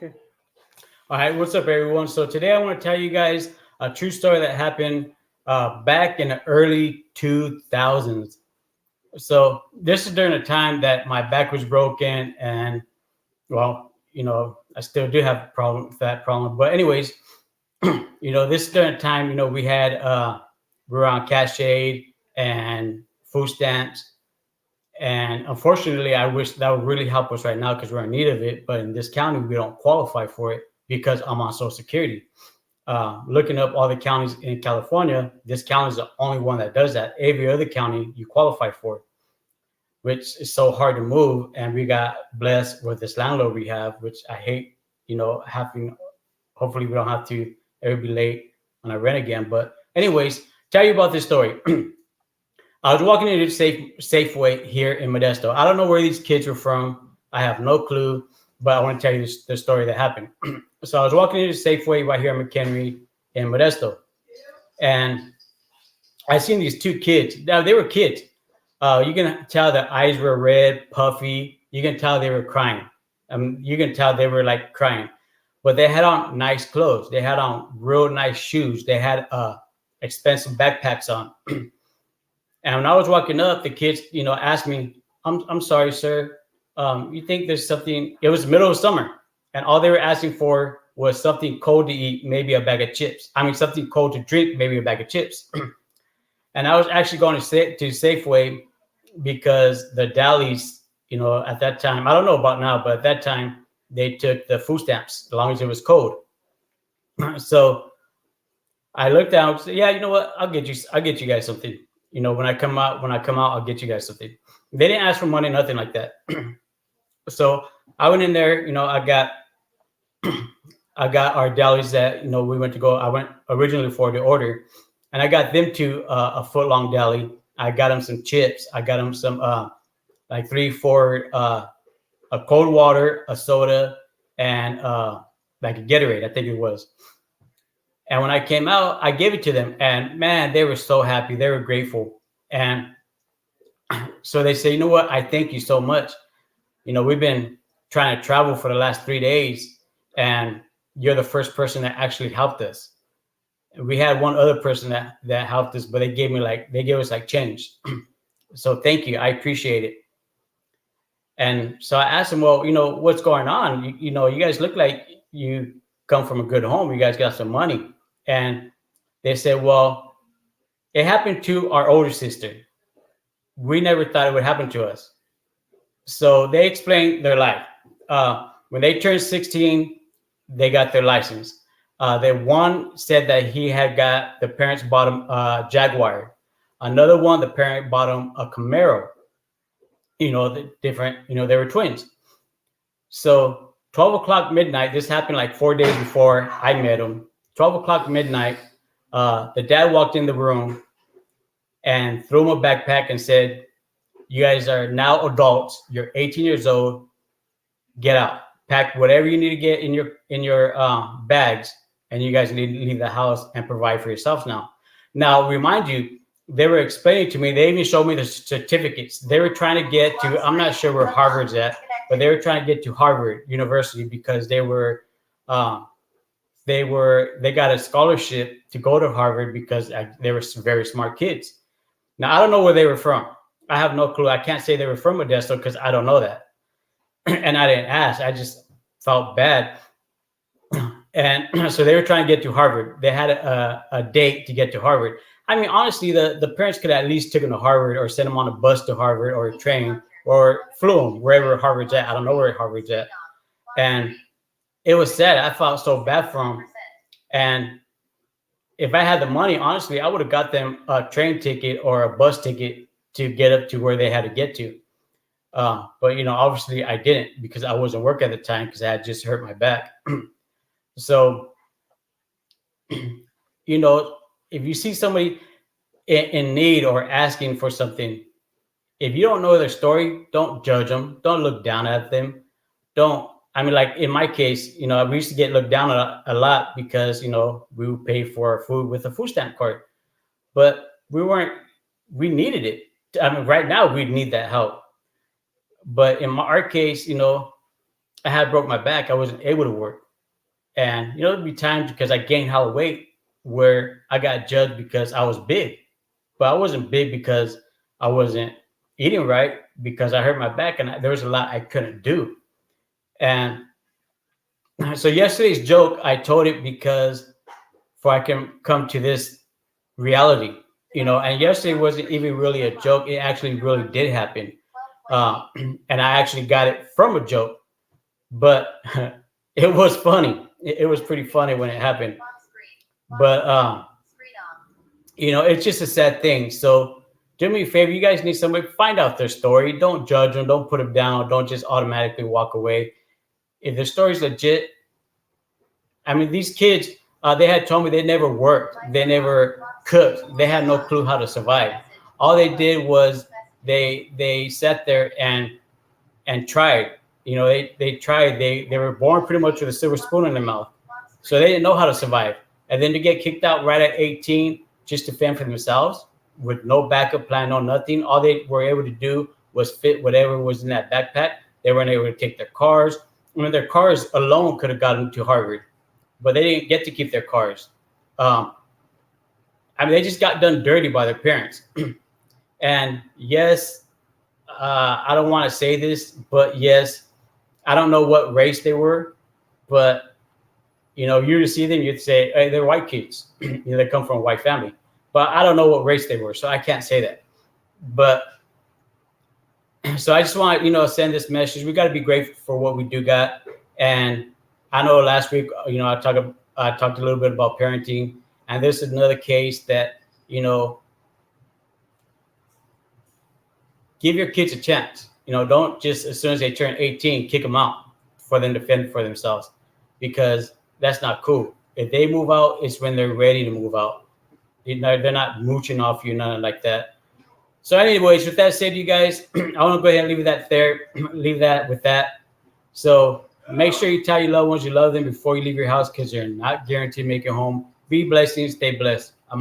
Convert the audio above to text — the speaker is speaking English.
Okay. All right. What's up, everyone? So today I want to tell you guys a true story that happened back in the early 2000s. So this is during a time that my back was broken, and well, I still do have a problem with that problem. But anyways, this is during a time, we had we were on cash aid and food stamps. And unfortunately, I wish that would really help us right now because we're in need of it. But in this county, we don't qualify for it because I'm on Social Security. Looking up all the counties in California, this county is the only one that does that. Every other county you qualify for it, which is so hard to move. And we got blessed with this landlord we have, which I hate, having. Hopefully, we don't have to ever be late when I rent again. But anyways, tell you about this story. I was walking into Safeway here in Modesto. I don't know where these kids were from. I have no clue, but I want to tell you the story that happened. So I was walking into Safeway right here in McHenry in Modesto, and I seen these two kids. Now they were kids. You can tell their eyes were red, puffy. You can tell they were crying. You can tell they were like crying, but they had on nice clothes. They had on real nice shoes. They had expensive backpacks on. And when I was walking up, the kids, asked me, I'm sorry, sir. You think there's something?" It was the middle of summer, and all they were asking for was something cold to eat, maybe a bag of chips. I mean, something cold to drink, maybe a bag of chips. And I was actually going to Safeway because the Dallies, at that time, I don't know about now, but at that time, they took the food stamps as long as it was cold. So I looked down and said, "Yeah, you know what? I'll get you guys something. When I come out, I'll get you guys something." They didn't ask for money, nothing like that. So I went in there, I got our delis that we went to go. I went originally for the order, and I got them to a foot long deli. I got them some chips. I got them some like 3, 4 a cold water, a soda, and like a Gatorade, I think it was. And when I came out, I gave it to them, and man, they were so happy. They were grateful, and so they say, "You know what? I thank you so much. We've been trying to travel for the last 3 days, and you're the first person that actually helped us. We had one other person that helped us, but they gave us like change. So thank you. I appreciate it." And so I asked them, "Well, what's going on? You guys look like you come from a good home. You guys got some money." And they said, "Well, it happened to our older sister. We never thought it would happen to us." So they explained their life. When they turned 16, they got their license. The one said that he had got the parents bought him a Jaguar. Another one, the parent bought him a Camaro. The different. They were twins. So 12 o'clock midnight. This happened like 4 days before I met him. 12 o'clock midnight. The dad walked in the room and threw him a backpack and said, "You guys are now adults. You're 18 years old. Get out. Pack whatever you need to get in your bags, and you guys need to leave the house and provide for yourselves now." Now, remind you, they were explaining to me. They even showed me the certificates. They were trying to get to. I'm not sure where Harvard's at, but they were trying to get to Harvard University because um, they got a scholarship to go to Harvard because they were some very smart kids. Now, I don't know where they were from. I have no clue. I can't say they were from Modesto because I don't know that. And I didn't ask. I just felt bad. And so they were trying to get to Harvard. They had a date to get to Harvard. I mean, honestly, the parents could at least take them to Harvard or send them on a bus to Harvard or a train or flew them wherever Harvard's at. I don't know where Harvard's at. And it was sad. I felt so bad for them. And if I had the money, honestly, I would have got them a train ticket or a bus ticket to get up to where they had to get to. But obviously I didn't because I wasn't working at the time because I had just hurt my back. So, if you see somebody in need or asking for something, if you don't know their story, don't judge them. Don't look down at them. Don't. I mean, like in my case, we used to get looked down a lot because we would pay for our food with a food stamp card, but we needed it. I mean, right now we need that help. But in our case, I had broke my back. I wasn't able to work. And there'd be times because I gained hella weight where I got judged because I was big, but I wasn't big because I wasn't eating right, because I hurt my back and there was a lot I couldn't do. And so yesterday's joke, I told it because for I can come to this reality, and yesterday wasn't even really a joke. It actually really did happen. Uh, and I actually got it from a joke, but it was funny. It was pretty funny when it happened. But it's just a sad thing. So do me a favor, you guys need somebody, find out their story. Don't judge them, don't put them down, don't just automatically walk away. If their story's legit, I mean, these kids, they had told me they never worked, they never cooked, they had no clue how to survive. All they did was they sat there and tried. They tried. They were born pretty much with a silver spoon in their mouth, so they didn't know how to survive. And then to get kicked out right at 18 just to fend for themselves with no backup plan, no nothing. All they were able to do was fit whatever was in that backpack. They weren't able to take their cars. I mean, their cars alone could have gotten to Harvard, but they didn't get to keep their cars. Um, I mean, they just got done dirty by their parents. And yes, I don't want to say this, but yes, I don't know what race they were, but you to see them, you'd say, hey, they're white kids. They come from a white family, but I don't know what race they were, so I can't say that. But so I just want to send this message. We got to be grateful for what we do got. And I know last week, I talked a little bit about parenting, and this is another case that give your kids a chance. Don't just as soon as they turn 18 kick them out for them to fend for themselves, because that's not cool. If they move out, it's when they're ready to move out. They're not mooching off you, nothing like that. So, anyways, with that said, you guys, I want to go ahead and leave that there. Leave that with that. So make sure you tell your loved ones you love them before you leave your house, because you're not guaranteed to make it home. Be blessed and stay blessed. I'm